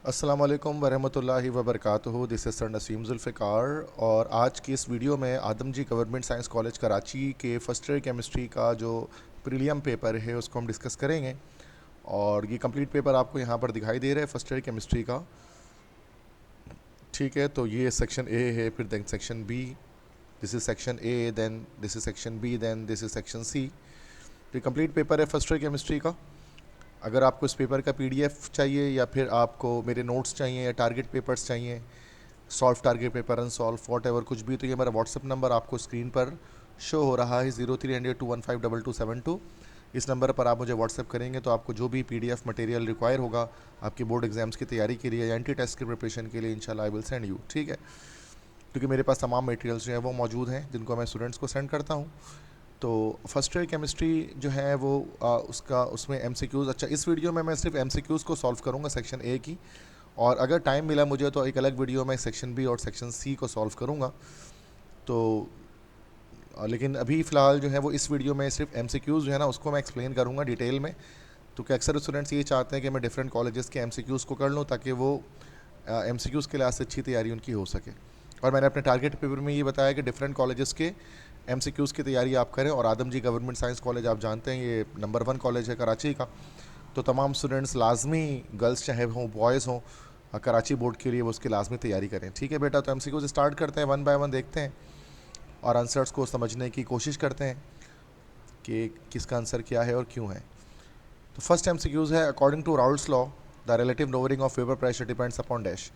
अस्सलाम वालेकुम वरहमतुल्लाहि वबरकातुहू। This is sir Naseem Zulfiqar और आज की इस वीडियो में Adamjee government science college Karachi के फर्स्ट ईयर केमिस्ट्री का जो प्रीलियम पेपर है उसको हम डिस्कस करेंगे। और ये कंप्लीट पेपर आपको यहाँ पर दिखाई दे रहा है फर्स्ट ईयर केमिस्ट्री का। ठीक है, तो ये सेक्शन ए है, फिर then section B, this is section A, then this is section B, then this is section C. तो ये कंप्लीट पेपर है फर्स्ट ईयर केमिस्ट्री का। अगर आपको इस पेपर का पीडीएफ चाहिए या फिर आपको मेरे नोट्स चाहिए या टारगेट पेपर्स चाहिए, solve target paper, unsolve, whatever कुछ भी, तो ये मेरा व्हाट्सअप नंबर आपको स्क्रीन पर शो हो रहा है 0300215222। इस नंबर पर आप मुझे व्हाट्सअप करेंगे तो आपको जो भी पीडीएफ मटेरियल रिक्वायर होगा आपकी बोर्ड एग्जाम्स की तैयारी के लिए या एंटी टेस्ट की प्रिपरेशन के लिए इंशाल्लाह आई विल सेंड यू। ठीक है, क्योंकि मेरे पास तमाम मटेरियल्स जो हैं वो मौजूद हैं जिनको मैं स्टूडेंट्स को सेंड करता हूँ। तो फर्स्ट ईयर केमिस्ट्री जो है वो उसमें एमसीक्यूज़, अच्छा इस वीडियो में मैं सिर्फ एमसीक्यूज़ को सॉल्व करूँगा सेक्शन ए की, और अगर टाइम मिला मुझे तो एक अलग वीडियो में सेक्शन बी और सेक्शन सी को सॉल्व करूँगा। तो लेकिन अभी फ़िलहाल जो है वो इस वीडियो में सिर्फ एमसीक्यूज़ जो है ना उसको मैं एक्सप्लेन करूँगा डिटेल में। तो कि अक्सर स्टूडेंट्स ये चाहते हैं कि मैं डिफरेंट कॉलेजेस के एमसीक्यूज़ को कर लूँ ताकि वो एमसीक्यूज़ के लिहाज से अच्छी तैयारी उनकी हो सके। और मैंने अपने टारगेट पेपर में ये बताया कि डिफरेंट कॉलेजेस के एमसीक्यूज़ की तैयारी आप करें। और आदमजी गवर्नमेंट साइंस कॉलेज आप जानते हैं ये नंबर 1 कॉलेज है कराची का। तो तमाम स्टूडेंट्स लाजमी, गर्ल्स चाहे हों बॉयज़ हों, कराची बोर्ड के लिए वो उसकी लाजमी तैयारी करें। ठीक है बेटा, तो एमसीक्यूज़ स्टार्ट करते हैं, वन बाय वन देखते हैं और आंसर्स को समझने की कोशिश करते हैं कि किसका आंसर क्या है और क्यों है। तो फर्स्ट एमसीक्यूज़ है, according to Raoult's law the relative lowering of vapour pressure depends upon dash.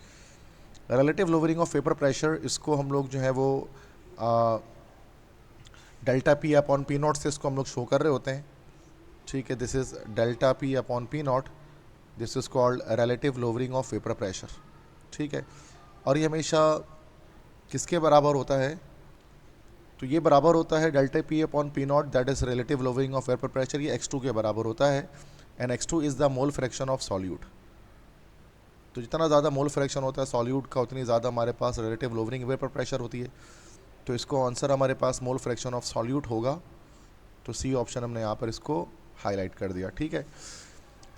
Relative lowering of vapour pressure, इसको हम लोग जो है वो delta P upon P naught से इसको हम लोग शो कर रहे होते हैं। ठीक है, this is delta P upon P not, this is called relative lowering of vapour pressure. ठीक है, और ये हमेशा किसके बराबर होता है? तो ये बराबर होता है delta P upon P not, that is relative lowering of vapour pressure, ये x2 के बराबर होता है। And x2 is the mole fraction of solute. तो जितना ज़्यादा मोल फ्रैक्शन होता है सॉल्यूट का उतनी ज़्यादा हमारे पास रिलेटिव लोअरिंग वेपर प्रेशर होती है। तो इसको आंसर हमारे पास मोल फ्रैक्शन ऑफ सॉल्यूट होगा। तो सी ऑप्शन हमने यहाँ पर इसको हाईलाइट कर दिया। ठीक है,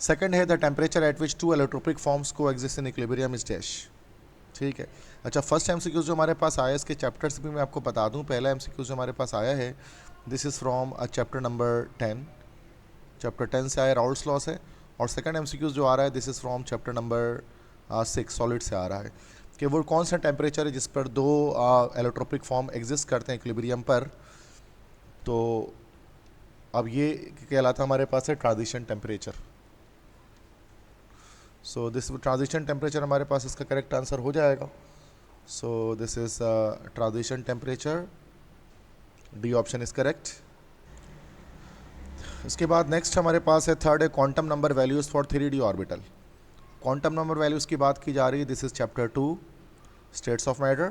सेकंड है the temperature at which two allotropic forms को exist in equilibrium is dash. ठीक है, अच्छा फर्स्ट एमसीक्यू जो हमारे पास आया इसके चैप्टर्स भी मैं आपको बता दूं। पहला एमसीक्यू जो हमारे पास आया है this is from chapter number 10, chapter 10 से आया, राउल्स लॉ से। और सेकंड एमसीक्यू जो आ रहा है this is from chapter number 6, solid से आ रहा है कि वो कौन सा टेम्परेचर है जिस पर दो एलोट्रोपिक फॉर्म एग्जिस्ट करते हैं इक्विलिब्रियम पर। तो अब ये कहलाता हमारे पास है transition temperature. So this transition temperature हमारे पास इसका करेक्ट आंसर हो जाएगा। So this is transition temperature, D option is correct. इसके बाद नेक्स्ट हमारे पास है थर्ड है quantum number values for 3D orbital. Quantum number values की बात की जा रही है, this is chapter 2 states of matter.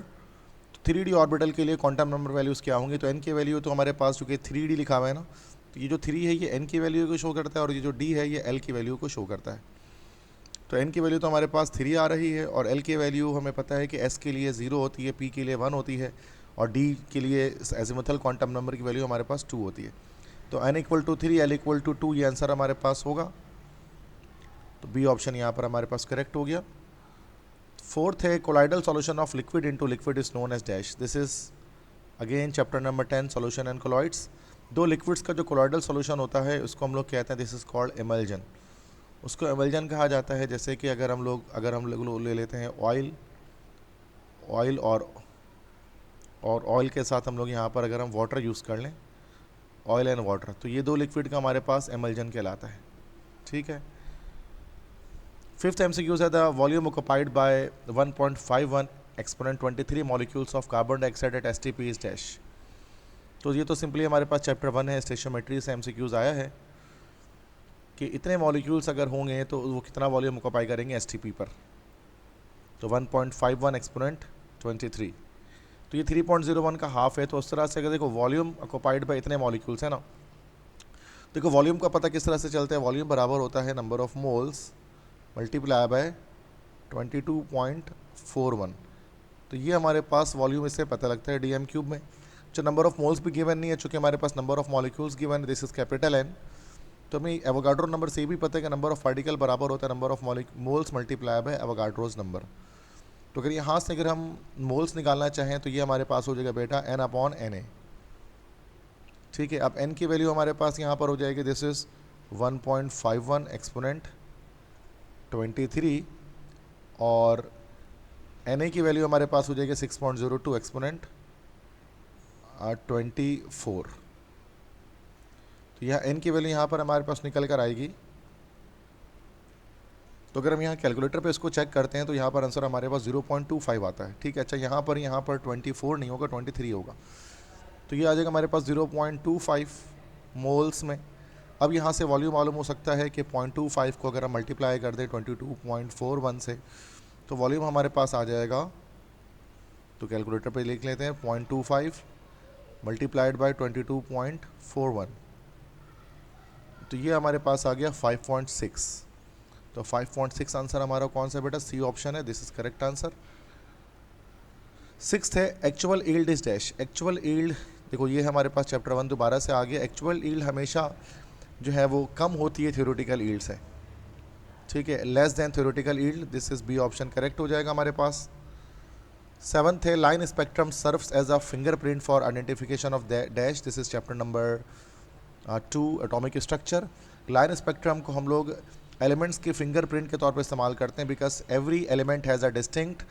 तो 3D ऑर्बिटल के लिए क्वांटम नंबर वैल्यूज़ क्या होंगी? तो n की वैल्यू तो हमारे पास चूँकि 3D लिखा हुआ है ना, तो ये जो 3 है ये n की वैल्यू को शो करता है और ये जो d है ये l की वैल्यू को शो करता है। तो n की वैल्यू तो हमारे पास 3 आ रही है और l की वैल्यू हमें पता है कि s के लिए 0 होती है, p के लिए 1 होती है और d के लिए एजिमुथल क्वांटम नंबर की वैल्यू हमारे पास 2 होती है। तो n equal to 3, l equal to 2, ये आंसर हमारे पास होगा। तो बी ऑप्शन यहाँ पर हमारे पास करेक्ट हो गया। फोर्थ है colloidal solution of liquid into liquid is known as dash. This is again chapter number 10 solution and colloids. दो लिक्विड्स का जो कोलाइडल सॉल्यूशन होता है उसको हम लोग कहते हैं दिस इज कॉल्ड एमल्जन। उसको एमल्जन कहा जाता है। जैसे कि अगर हम लोग ले लेते हैं ऑयल और ऑयल के साथ हम लोग यहाँ पर अगर हम वाटर यूज़ कर लें, ऑयल एंड वाटर, तो ये दो लिक्विड का हमारे पास एमल्जन कहलाता है। ठीक है, फिफ्थ एमसीक्यूज है the volume occupied by 1.51 exponent 23 molecules of carbon dioxide eight STP is dash. तो ये तो सिंपली हमारे पास चैप्टर 1 है, स्टेशियोमेट्री से एमसीक्यूज आया है कि इतने मॉलिक्यूल्स अगर होंगे तो वो कितना वॉल्यूम ऑक्युपाई करेंगे एसटीपी पर। तो 1.51 एक्सपोनेंट 23, तो ये 3.01 का हाफ है। तो उस तरह से अगर देखो वॉल्यूम ऑक्युपाइड बाय इतने मॉलिक्यूल्स है ना, देखो वॉल्यूम का पता किस तरह से चलता है, वॉल्यूम बराबर होता है number of moles multiply bye 22.41। तो ये हमारे पास वॉल्यूम इससे पता लगता है डीएम क्यूब में। जो नंबर ऑफ मोल्स भी गिवन नहीं है, चूँकि हमारे पास नंबर ऑफ मॉलिक्यूल्स गिवन है, दिस इज कैपिटल एन। तो हमें एवोगाड्रो नंबर से भी पता है कि नंबर ऑफ पार्टिकल बराबर होता है number of moles multiply by Avogadro's number. तो अगर यहाँ से अगर हम मोल्स निकालना चाहें तो ये हमारे पास हो जाएगा बेटा n अपॉन Na। ठीक है, अब n की वैल्यू हमारे पास यहाँ पर हो जाएगी दिस इज 1.51 एक्सपोनेंट 23 और Na की वैल्यू हमारे पास हो जाएगी 6.02 एक्सपोनेंट 24। तो यह n की वैल्यू यहाँ पर हमारे पास निकल कर आएगी। तो अगर हम यहाँ कैलकुलेटर पे इसको चेक करते हैं तो यहाँ पर आंसर हमारे पास 0.25 आता है। ठीक है, अच्छा यहाँ पर 24 नहीं होगा 23 होगा, तो ये आ जाएगा हमारे पास 0.25 मोल्स में। अब यहाँ से वॉल्यूम मालूम हो सकता है कि 0.25 को अगर हम मल्टीप्लाई कर दें 22.41 से तो वॉल्यूम हमारे पास आ जाएगा, तो कैलकुलेटर पे लिख लेते हैं 0.25 मल्टीप्लाइड बाय 22.41, तो ये हमारे पास आ गया 5.6। तो 5.6 आंसर हमारा कौन सा बेटा, सी ऑप्शन है, this is correct answer. Sixth है actual yield is dash. Actual yield देखो ये हमारे पास चैप्टर 1 दोबारा से आ गया। एक्चुअल ईल्ड हमेशा जो है वो कम होती है थ्योरेटिकल ईल्ड से। ठीक है, less than theoretical yield, this is B option correct हो जाएगा हमारे पास। सेवन्थ है line spectrum serves as a fingerprint for identification of dash, this is chapter number 2 atomic structure. Line spectrum को हम लोग एलिमेंट्स के फिंगरप्रिंट के तौर पर इस्तेमाल करते हैं because every element has a distinct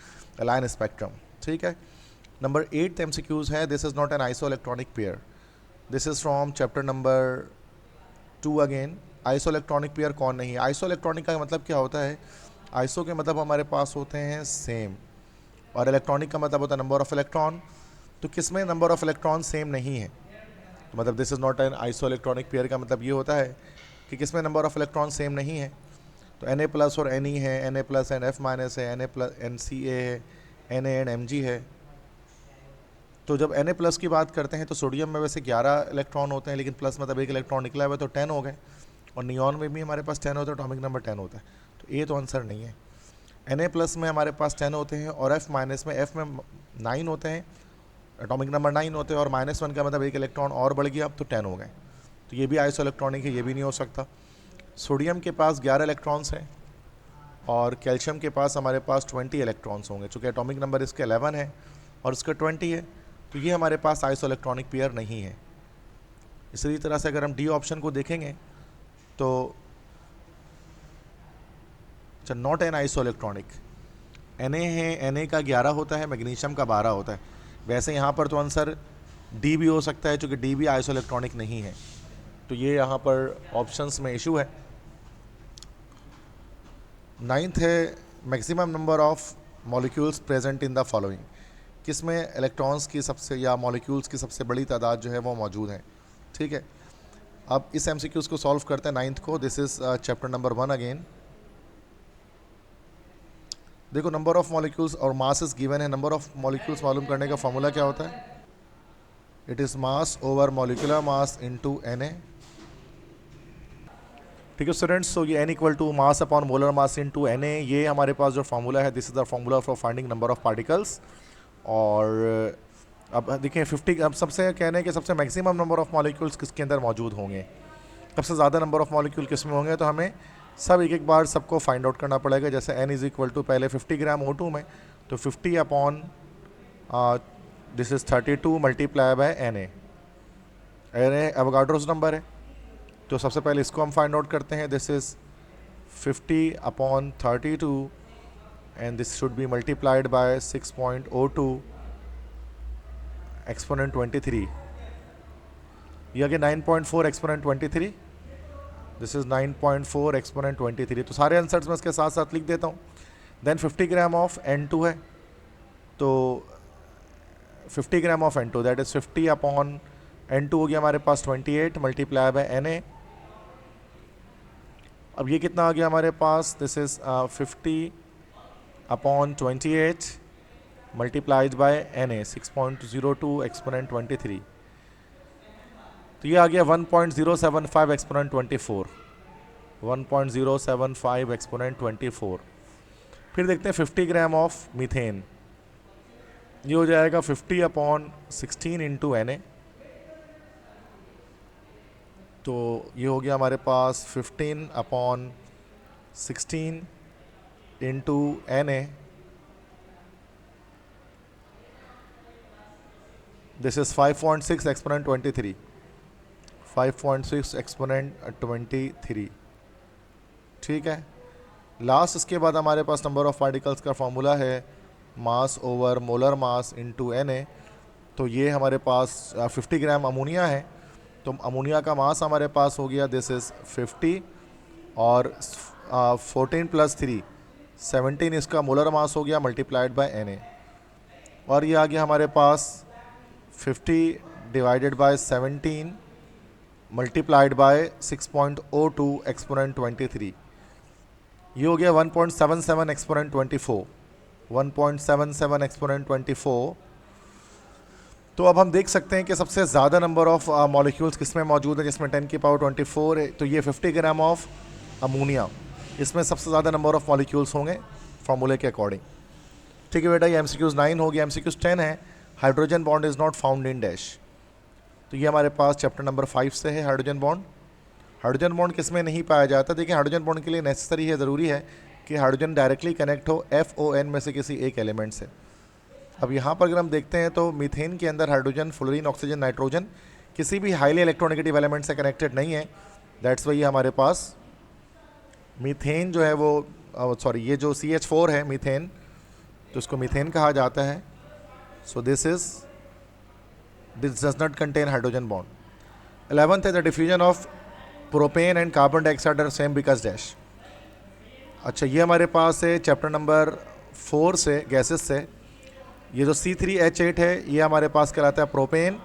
line spectrum. ठीक है, नंबर 8 MCQs है, this is not an iso electronic pair, this is from chapter number 2 again. Iso electronic pair कौन नहीं है? आइसो इलेक्ट्रॉनिक का मतलब क्या होता है? आइसो के मतलब हमारे पास होते हैं सेम, और इलेक्ट्रॉनिक का मतलब होता है नंबर ऑफ इलेक्ट्रॉन। तो किसमें नंबर ऑफ इलेक्ट्रॉन सेम नहीं है, तो मतलब this is not an iso electronic pair का मतलब ये होता है कि किसमें नंबर ऑफ इलेक्ट्रॉन सेम नहीं है। तो Na प्लस और Ne है, Na plus and F minus है, Na प्लस NCA है, Na एंड Mg है। तो जब Na प्लस की बात करते हैं तो सोडियम में वैसे 11 इलेक्ट्रॉन होते हैं, लेकिन प्लस मतलब एक इलेक्ट्रॉन निकला हुआ है तो 10 हो गए, और नियॉन में भी हमारे पास 10 होता है, एटॉमिक नंबर 10 होता है, तो ये तो आंसर नहीं है। Na प्लस में हमारे पास 10 होते हैं और F माइनस में 9 होते हैं, एटॉमिक नंबर 9 होते हैं, और -1 का मतलब एक इलेक्ट्रॉन और बढ़ गया, अब तो 10 हो गए, तो ये भी आइसो इलेक्ट्रॉनिक है, ये भी नहीं हो सकता। सोडियम के पास 11 इलेक्ट्रॉन्स हैं और कैल्शियम के पास हमारे पास 20 इलेक्ट्रॉन्स होंगे, चूँकि एटॉमिक नंबर इसके 11 है और इसका 20 है, तो ये हमारे पास आइसो इलेक्ट्रॉनिक पेयर नहीं है। इसी तरह से अगर हम डी ऑप्शन को देखेंगे तो अच्छा not an iso electronic, Na है, Na का 11 होता है, मैग्नीशियम का 12 होता है। वैसे यहाँ पर तो आंसर डी भी हो सकता है, चूँकि डी भी आइसो इलेक्ट्रॉनिक नहीं है, तो ये यहाँ पर ऑप्शंस में इशू है। 9th है maximum number of molecules present in the following, किसमें इलेक्ट्रॉन्स की सबसे या मॉलिक्यूल्स की सबसे बड़ी तादाद जो है वो मौजूद है। ठीक है, अब इस MCQs को सॉल्व करते हैं 9th को, this is chapter number 1 again. देखो नंबर ऑफ मॉलिक्यूल्स और मास इज गिवन है, नंबर ऑफ मॉलिक्यूल्स मालूम करने का फॉर्मूला क्या होता है? It is mass over molecular mass into Na। ठीक है स्टूडेंट्स, सो ये n equal to mass upon molar mass into Na, ये हमारे पास जो फार्मूला है, this is the formula for finding number of particles. और अब देखिए 50, अब सबसे कहने के सबसे मैक्सिमम नंबर ऑफ मॉलिक्यूल्स किसके अंदर मौजूद होंगे, सबसे ज़्यादा नंबर ऑफ मॉलिक्यूल किस में होंगे, तो हमें सब एक बार सबको फाइंड आउट करना पड़ेगा। जैसे n इज़ इक्वल टू पहले 50 ग्राम O2 में, तो 50 upon this is 32 multiply by Na। Avogadro's number है, तो सबसे पहले इसको हम फाइंड आउट करते हैं, this is 50 upon 32 and this should be multiplied by 6.02 exponent 23, ये आगे 9.4 एक्सपोनेंट 23, दिस इज़ 9.4 एक्सपोनेंट 23। तो सारे आंसर्स मैं इसके साथ साथ लिख देता हूँ। देन 50 ग्राम ऑफ N2 है, तो 50 gram of N2 that is 50 upon N2 हो गया हमारे पास 28 मल्टीप्लाई बाय Na। अब ये कितना आ गया हमारे पास, this is 50 upon 28 multiplied by Na 6.02 exponent 23, तो ये आ गया 1.075 एक्सपोनेंट 24, 1.075 एक्सपोनेंट 24। फिर देखते हैं 50 ग्राम ऑफ मीथेन, ये हो जाएगा 50 अपॉन 16 इंटू Na, तो ये हो गया हमारे पास 15/16 into Na, this is 5.6 exponent 23, 5.6 exponent 23, ठीक है। लास्ट इसके बाद हमारे पास नंबर ऑफ पार्टिकल्स का फॉर्मूला है मास over molar mass into Na। तो ये हमारे पास 50 ग्राम अमोनिया है, तो अमोनिया का मास हमारे पास हो गया दिस इज़ 50 और 14 + 3 17 इसका मोलर मास हो गया मल्टीप्लाइड बाय Na, और ये आ गया हमारे पास 50 divided by 17 multiplied by 6.02 exponent 23, ये हो गया 1.77 एक्सपोनेंट 24, 1.77 एक्सपोनेंट 24। तो अब हम देख सकते हैं कि सबसे ज़्यादा नंबर ऑफ मॉलिक्यूल्स किस में मौजूद है, जिसमें 10 की पावर 24 है। तो ये 50 ग्राम ऑफ अमोनिया, इसमें सबसे ज़्यादा नंबर ऑफ मॉलिक्यूल्स होंगे फार्मूले के अकॉर्डिंग, ठीक है बेटा। ये MCQs 9 हो गया। MCQs 10 है hydrogen bond is not found in dash. तो ये हमारे पास चैप्टर नंबर 5 से है हाइड्रोजन बॉन्ड। हाइड्रोजन बॉन्ड किस में नहीं पाया जाता? देखिए हाइड्रोजन बॉन्ड के लिए नेसेसरी है, ज़रूरी है कि हाइड्रोजन डायरेक्टली कनेक्ट हो FON में से किसी एक एलिमेंट से। अब यहाँ पर अगर हम देखते हैं तो मीथेन के अंदर हाइड्रोजन, फ्लोरीन, ऑक्सीजन, नाइट्रोजन किसी भी हाईली इलेक्ट्रोनेगेटिव एलिमेंट से कनेक्टेड नहीं है। दैट्स वाई हमारे पास मीथेन जो है वो सॉरी ये जो CH4 है मीथेन, तो इसको मीथेन कहा जाता है। So this does not contain hydrogen bond. 11th है the diffusion of propane and carbon dioxide are same because dash. अच्छा, ये हमारे पास है चैप्टर नंबर 4 से गैसेस से। ये जो C3H8 है ये हमारे पास कहलाता है प्रोपेन,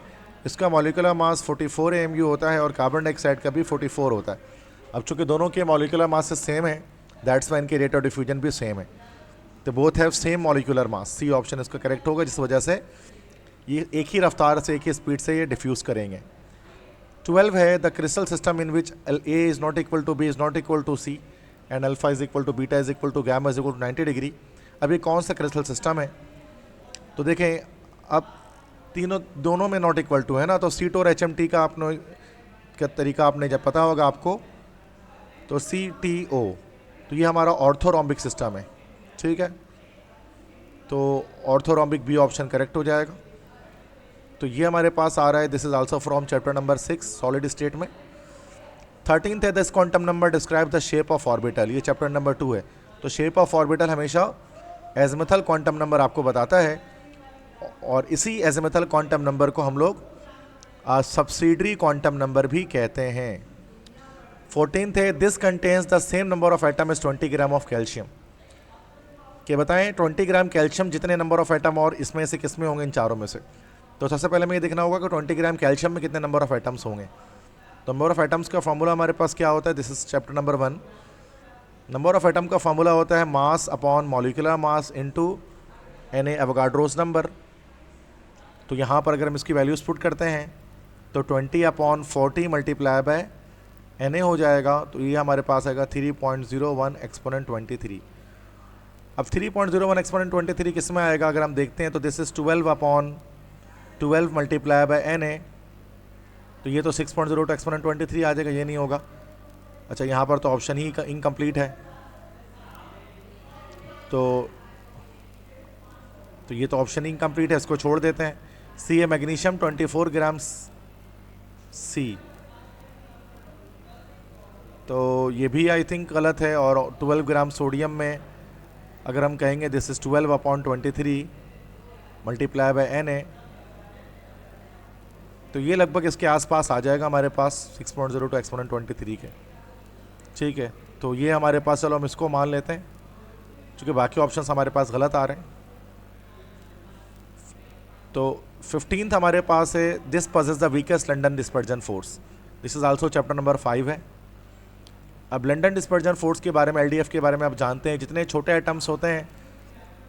इसका मॉलिक्यूलर मास 44 AMU होता है और कार्बन डाइऑक्साइड का भी 44 होता है। अब चूँकि दोनों के मॉलिक्यूलर मास सेम है, दैट्स वाई इनके रेट ऑफ डिफ्यूजन भी सेम है, तो both have same molecular mass. C option इसका करेक्ट होगा, जिस वजह से ये एक ही रफ्तार से, एक ही स्पीड से ये डिफ्यूज़ करेंगे। 12 है the crystal system in which A is not equal to B is not equal to C and alpha is equal to beta is equal to gamma is equal to 90 degree. अब ये कौन सा crystal system है? तो देखें, अब दोनों में नॉट इक्वल टू है ना, तो CT और HMT का तरीका आपने जब पता होगा आपको, तो CTO, तो ये हमारा ऑर्थोरोम्बिक सिस्टम है, ठीक है। तो ऑर्थोरोम्बिक बी ऑप्शन करेक्ट हो जाएगा। तो ये हमारे पास आ रहा है, this is also from chapter number 6 solid state में। 13th है this quantum number describe the shape of orbital, ये चैप्टर नंबर 2 है। तो शेप ऑफ ऑर्बिटल हमेशा एज़िमुथल क्वांटम नंबर आपको बताता है, और इसी एज़िमुथल क्वांटम नंबर को हम लोग सब्सिडरी क्वांटम नंबर भी कहते हैं। 14th है this contains the same number of atom is 20 gram of calcium. कि बताएं 20 ग्राम कैल्शियम जितने नंबर ऑफ एटम और इसमें से किस में होंगे, इन चारों में से। तो सबसे पहले हमें ये देखना होगा कि 20 ग्राम कैल्शियम में कितने नंबर ऑफ एटम्स होंगे। तो नंबर ऑफ एटम्स का फॉर्मूला हमारे पास क्या होता है? This is chapter number 1। Number of atom का फॉर्मूला होता है mass upon molecular mass into Na Avogadro's number. तो यहाँ पर अगर हम इसकी वैल्यूज पुट करते हैं तो 20/40 मल्टीप्लाई बाय Na हो जाएगा। तो ये हमारे पास आएगा 3.01 एक्सपोनेंट 23। अब 3.01 एक्सपोनेंट 23 किस में आएगा? अगर हम देखते हैं तो this is 12/12 multiply by Na। तो ये तो 6.02 एक्सपोनेंट 23 आ जाएगा, ये नहीं होगा। अच्छा, यहाँ पर तो ऑप्शन ही इनकम्प्लीट है, तो ये तो ऑप्शन ही इनकम्प्लीट है, इसको छोड़ देते हैं। सी है मैग्नीशियम 24 ग्राम C, तो ये भी आई थिंक गलत है। और 12 ग्राम सोडियम में अगर हम कहेंगे this is 12/23 multiply by Na, तो ये लगभग इसके आसपास आ जाएगा हमारे पास 6.02 एक्सपोनेंट 23 के, ठीक है। तो ये हमारे पास, चलो हम इसको मान लेते हैं क्योंकि बाकी ऑप्शंस हमारे पास गलत आ रहे हैं। तो 15th हमारे पास है this possess the weakest London dispersion force. This is also chapter number 5 है। अब लंडन डिस्पर्जन फोर्स के बारे में, LDF के बारे में आप जानते हैं, जितने छोटे एटम्स होते हैं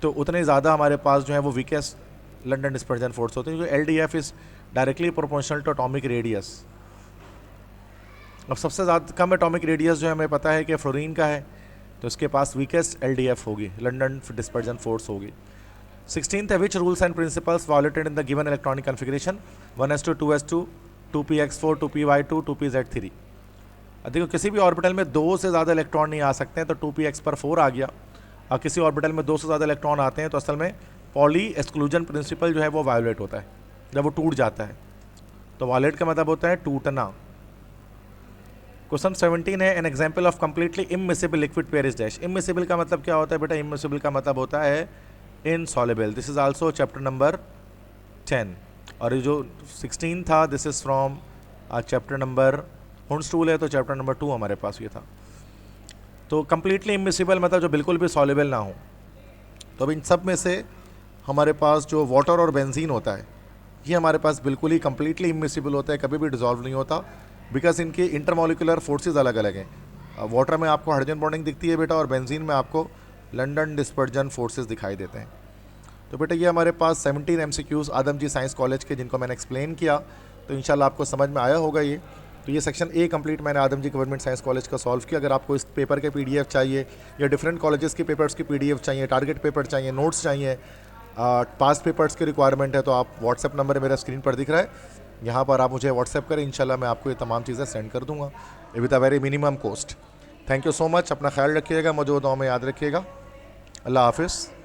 तो उतने ज़्यादा हमारे पास जो है वो वीकेस्ट लंडन डिस्पर्जन फोर्स होते हैं, क्योंकि LDF is directly proportional to atomic radius. अब सबसे ज़्यादा कम एटॉमिक रेडियस जो है हमें पता है कि फ्लोरीन का है, तो इसके पास वीकेस्ट LDF होगी, लंडन डिस्पर्जन फोर्स होगी। 16th है which rules and principles violated in the given electronic configuration 1s2 2s2 2p(x4), 2p(y2), 2p(z3). देखो किसी भी ऑर्बिटल में 2 से ज़्यादा इलेक्ट्रॉन नहीं आ सकते हैं, तो 2px/4 आ गया। और किसी ऑर्बिटल में 2 से ज़्यादा इलेक्ट्रॉन आते हैं तो असल में पॉली एक्सक्लूजन प्रिंसिपल जो है वो वायोलेट होता है जब वो टूट जाता है। तो वायोलेट का मतलब होता है टूटना। क्वेश्चन 17 है, an example of completely immiscible liquid pair is dash. Immiscible का मतलब क्या होता है बेटा? इमिसिबल का मतलब होता है insoluble. This is also chapter number 10। और ये जो 16 था this is from chapter number, हुंडस्टूल है तो चैप्टर नंबर 2 हमारे पास ये था। तो कंप्लीटली इमिसिबल मतलब जो बिल्कुल भी सॉल्युबल ना हो। तो अब इन सब में से हमारे पास जो वाटर और बेंजीन होता है ये हमारे पास बिल्कुल ही कंप्लीटली इमिसिबल होता है, कभी भी डिजॉल्व नहीं होता, बिकॉज इनके इंटरमोलिकुलर फोर्सेस अलग अलग हैं। वाटर में आपको हाइड्रोजन बॉन्डिंग दिखती है बेटा, और बेंजीन में आपको लंदन डिस्पर्जन फोर्सेस दिखाई देते हैं। तो बेटा ये हमारे पास 17 MCQs आदम जी साइंस कॉलेज के जिनको मैंने एक्सप्लेन किया, तो इंशाल्लाह आपको समझ में आया होगा ये। तो ये सेक्शन ए कंप्लीट मैंने आदम जी गवर्नमेंट साइंस कॉलेज का सॉल्व किया। अगर आपको इस पेपर के PDF चाहिए या डिफरेंट कॉलेजेस के पेपर्स की PDF चाहिए, टारगेट पेपर चाहिए, नोट्स चाहिए, पास्ट पेपर्स की रिक्वायरमेंट है, तो आप व्हाट्सएप नंबर मेरा स्क्रीन पर दिख रहा है, यहाँ पर आप मुझे व्हाट्सएप करें, इंशाल्लाह मैं आपको ये तमाम चीज़ें सेंड कर दूँगा with a very minimum cost. Thank you so much. अपना ख्याल रखिएगा, मौजूद दुआ में याद रखिएगा। अल्लाह हाफिज़।